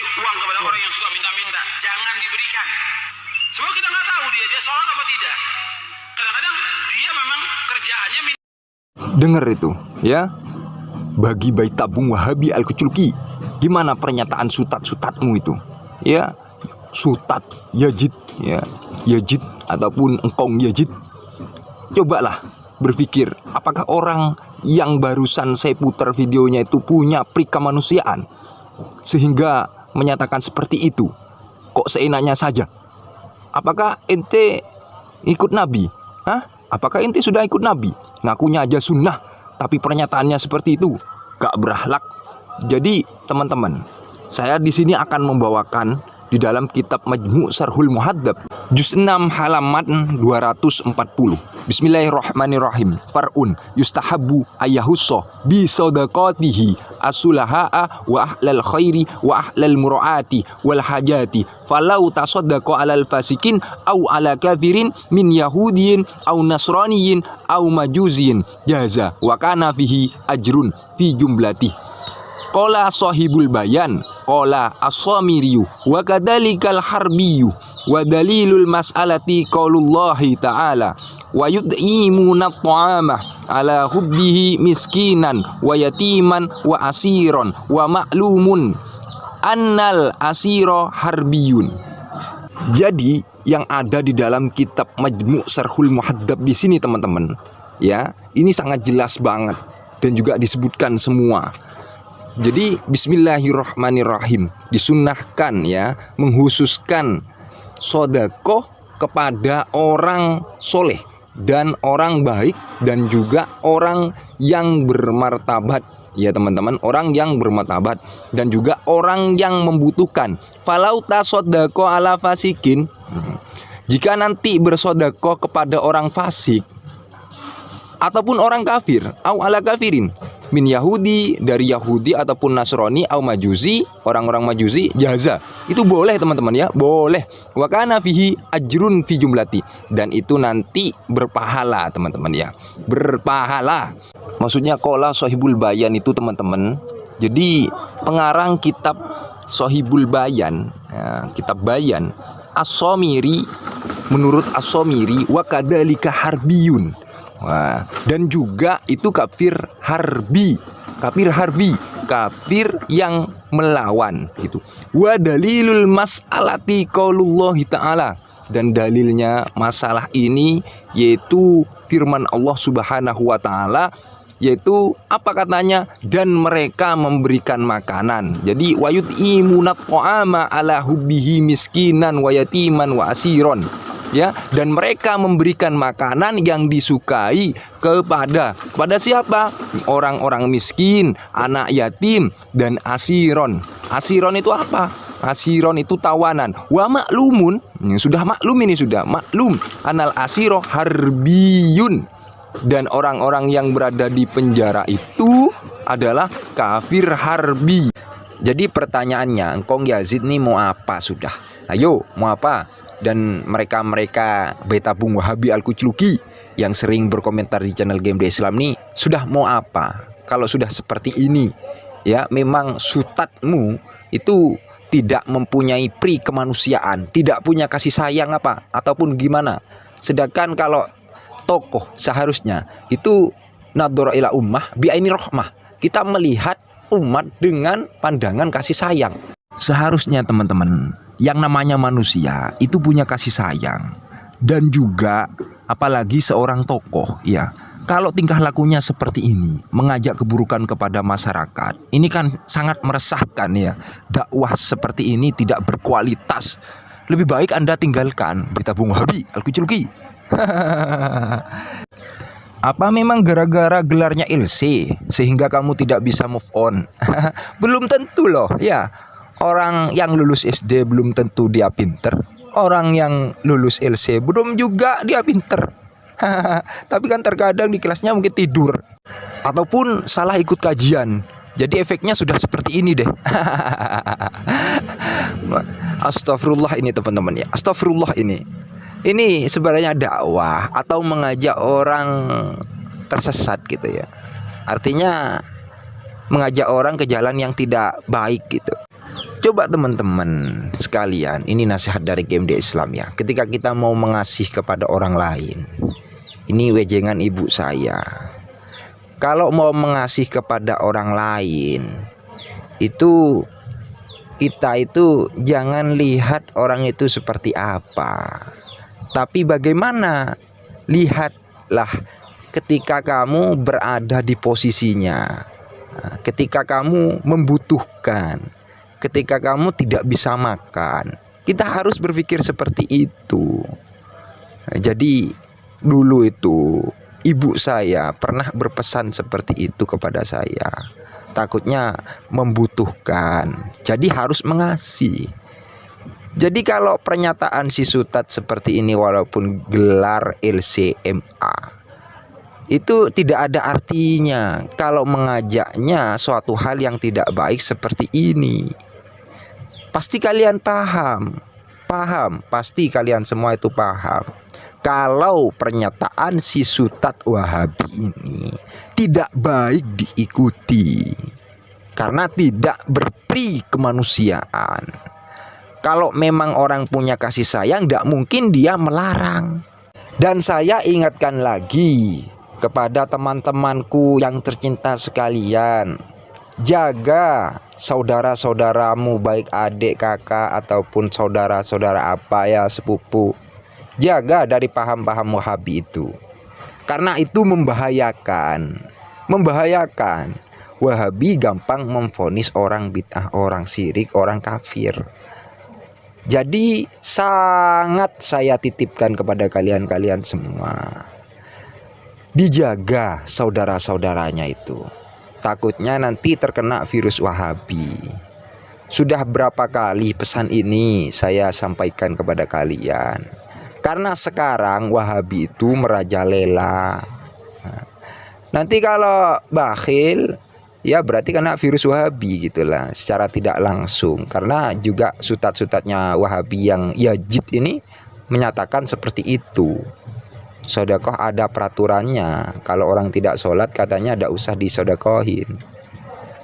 uang kepada orang yang suka minta-minta, jangan diberikan. Sebab kita nggak tahu dia sholat apa tidak. Kadang-kadang dia memang kerjaannya minta. Dengar itu, ya. Bagi bayi tabung Wahabi Al-Kuculki, gimana pernyataan sutat-sutatmu itu? Ya, sutat Yazid, ya, Yazid ataupun engkong Yazid. Cobalah berpikir, apakah orang yang barusan saya putar videonya itu punya prikemanusiaan sehingga menyatakan seperti itu? Kok seenaknya saja? Apakah ente ikut Nabi? Hah? Apakah ente sudah ikut Nabi? Ngakunya aja sunnah, tapi pernyataannya seperti itu, gak berakhlak. Jadi teman-teman, saya di sini akan membawakan di dalam kitab Majmu' Syarhul Muhadzab juz 6 halaman 240. Bismillahirrahmanirrahim. Far'un yustahabbu ayyahusso bi sadaqatihi asulaha'a wa ahlal khairi wa ahlal mura'ati wal hajati falau tasaddaqa alal fasikin au ala kafirin min yahudiyin au nasraniyin au majuziyin jaza wa kana fihi ajrun fi jumlati. Qala sahibul bayan qala as-samiriyu wa kadzalikal harbiyu wa dalilul mas'alati qaulullahi ta'ala wa yud'imuna at'ama ala hubbihi miskinan wa yatiman wa asiron wa ma'lumun annal asiro harbiyun. Jadi yang ada di dalam kitab Majmu' Syarhul Muhadzab di sini teman-teman, ya, ini sangat jelas banget dan juga disebutkan semua. Jadi bismillahirrahmanirrahim, disunnahkan, ya, menghususkan sedekah kepada orang soleh dan orang baik dan juga orang yang bermartabat, ya teman-teman, orang yang bermartabat dan juga orang yang membutuhkan. Falau tasaddaqa ala fasikin, jika nanti bersedekah kepada orang fasik ataupun orang kafir, au ala kafirin, min Yahudi, dari Yahudi ataupun Nasrani, au majusi, orang-orang majusi, jaza, itu boleh teman-teman, ya, boleh. Wa kana fihi ajrun fi jumlati, dan itu nanti berpahala teman-teman, ya, berpahala. Maksudnya qala sahibul bayan itu teman-teman. Jadi pengarang kitab Sahibul Bayan, ya, kitab Bayan, As-Samiri, menurut As-Samiri wa kadzalika harbiyun. Wah, dan juga itu kafir harbi, kafir yang melawan gitu. Wa dalilul mas'alati qaulullahi ta'ala, dan dalilnya masalah ini yaitu firman Allah Subhanahu wa taala, yaitu apa katanya, dan mereka memberikan makanan. Jadi wayut'imunat ta'ama ala hubbihi miskinan wa yatiman wa asiron, ya, dan mereka memberikan makanan yang disukai kepada siapa? Orang-orang miskin, anak yatim, dan asiron. Asiron itu apa? Asiron itu tawanan. Wa maklumun, sudah maklum, ini sudah maklum, anal asiro harbiyun, dan orang-orang yang berada di penjara itu adalah kafir harbi. Jadi pertanyaannya, engkong Yazid nih mau apa sudah? Ayo, mau apa? Dan mereka bayi tabung Wahabi Al-Kuculki yang sering berkomentar di channel Game Day Islam nih, sudah mau apa? Kalau sudah seperti ini, ya, memang sutatmu itu tidak mempunyai pri kemanusiaan, tidak punya kasih sayang apa ataupun gimana. Sedangkan kalau tokoh seharusnya itu nadhara ila ummah bi aini rahmah, kita melihat umat dengan pandangan kasih sayang. Seharusnya teman-teman, yang namanya manusia itu punya kasih sayang, dan juga apalagi seorang tokoh, ya, kalau tingkah lakunya seperti ini, mengajak keburukan kepada masyarakat, ini kan sangat meresahkan, ya. Dakwah seperti ini tidak berkualitas. Lebih baik Anda tinggalkan bayi tabung Wahabi Al-Kuculki. Apa memang gara-gara gelarnya LC sehingga kamu tidak bisa move on? Belum tentu loh, ya. Orang yang lulus SD belum tentu dia pinter. Orang yang lulus LC belum juga dia pinter. Tapi kan terkadang di kelasnya mungkin tidur ataupun salah ikut kajian. Jadi efeknya sudah seperti ini deh. Astagfirullah ini teman-teman, ya. Astagfirullah ini. Ini sebenarnya dakwah atau mengajak orang tersesat gitu, ya. Artinya mengajak orang ke jalan yang tidak baik gitu. Coba teman-teman sekalian, ini nasihat dari GMD Islam ya. Ketika kita mau mengasihi kepada orang lain, ini wejengan ibu saya. Kalau mau mengasihi kepada orang lain, itu kita itu jangan lihat orang itu seperti apa, tapi bagaimana, lihatlah ketika kamu berada di posisinya, ketika kamu membutuhkan, ketika kamu tidak bisa makan. Kita harus berpikir seperti itu. Jadi dulu itu ibu saya pernah berpesan seperti itu kepada saya. Takutnya membutuhkan, jadi harus mengasihi. Jadi kalau pernyataan si Sutat seperti ini walaupun gelar LCMA, itu tidak ada artinya kalau mengajaknya suatu hal yang tidak baik seperti ini. Pasti kalian paham, pasti kalian semua itu paham. Kalau pernyataan si Sutat Wahabi ini tidak baik diikuti, karena tidak berperi kemanusiaan. Kalau memang orang punya kasih sayang, tidak mungkin dia melarang. Dan saya ingatkan lagi kepada teman-temanku yang tercinta sekalian, jaga saudara-saudaramu, baik adik, kakak, ataupun saudara-saudara apa ya, sepupu. Jaga dari paham-paham Wahabi itu, karena itu membahayakan. Wahabi gampang memvonis orang bid'ah, orang syirik, orang kafir. Jadi sangat saya titipkan kepada kalian semua, dijaga saudara-saudaranya itu. Takutnya nanti terkena virus Wahabi. Sudah berapa kali pesan ini saya sampaikan kepada kalian. Karena sekarang Wahabi itu merajalela. Nanti kalau bakhil, ya berarti kena virus Wahabi gitulah, secara tidak langsung. Karena juga sutat-sutatnya Wahabi yang Yazid ini menyatakan seperti itu. Sedekah ada peraturannya. Kalau orang tidak sholat katanya tidak usah disedekahin.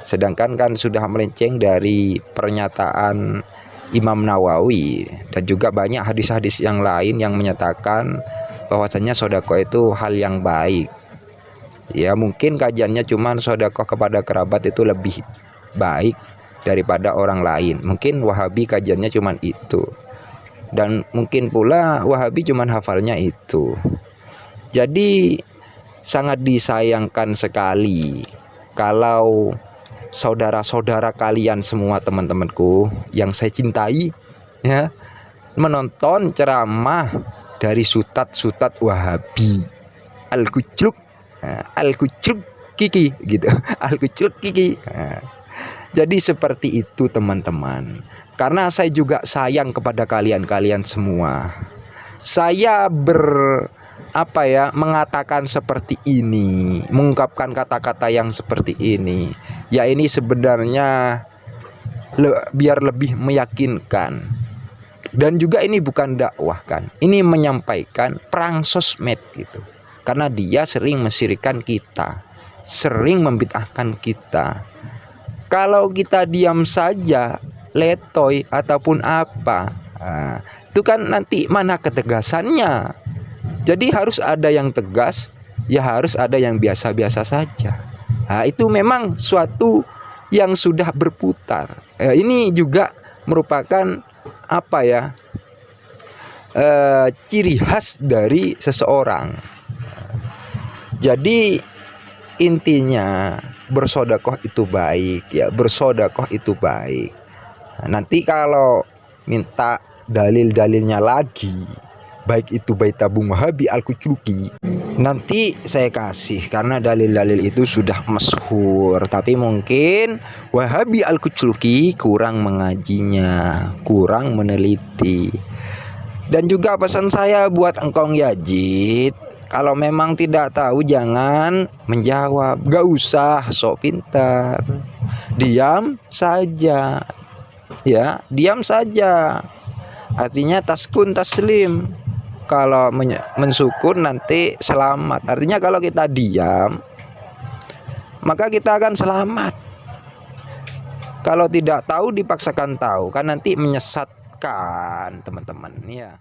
Sedangkan kan sudah melenceng dari pernyataan Imam Nawawi, dan juga banyak hadis-hadis yang lain yang menyatakan bahwasanya sedekah itu hal yang baik. Ya mungkin kajiannya cuman sedekah kepada kerabat itu lebih baik daripada orang lain. Mungkin Wahabi kajiannya cuman itu. Dan mungkin pula Wahabi cuman hafalnya itu. Jadi sangat disayangkan sekali kalau saudara-saudara kalian semua, teman-temanku yang saya cintai, ya, menonton ceramah dari sutat-sutat Wahabi, Al-Kucluk Kiki gitu. Al-Kucluk Kiki. Jadi seperti itu teman-teman. Karena saya juga sayang kepada kalian semua. Saya mengatakan seperti ini, mengungkapkan kata-kata yang seperti ini, ya ini sebenarnya biar lebih meyakinkan. Dan juga ini bukan dakwah kan, ini menyampaikan perang sosmed gitu. Karena dia sering mensyirikkan kita, sering membid'ahkan kita. Kalau kita diam saja, letoy ataupun apa, itu kan nanti mana ketegasannya. Jadi harus ada yang tegas, ya harus ada yang biasa-biasa saja. Nah, itu memang suatu yang sudah berputar. Ini juga merupakan ciri khas dari seseorang. Jadi intinya bersedekah itu baik, ya bersedekah itu baik. Nanti kalau minta dalil-dalilnya lagi, baik itu bait tabung Wahabi Al-Kucluki, nanti saya kasih, karena dalil-dalil itu sudah masyhur. Tapi mungkin Wahabi Al-Kucluki kurang mengajinya, kurang meneliti. Dan juga pesan saya buat engkong Yazid, kalau memang tidak tahu jangan menjawab, gak usah sok pintar, diam saja, ya diam saja. Artinya taskun taslim. Kalau mensukun nanti selamat. Artinya kalau kita diam, maka kita akan selamat. Kalau tidak tahu dipaksakan tahu kan nanti menyesatkan teman-teman ya.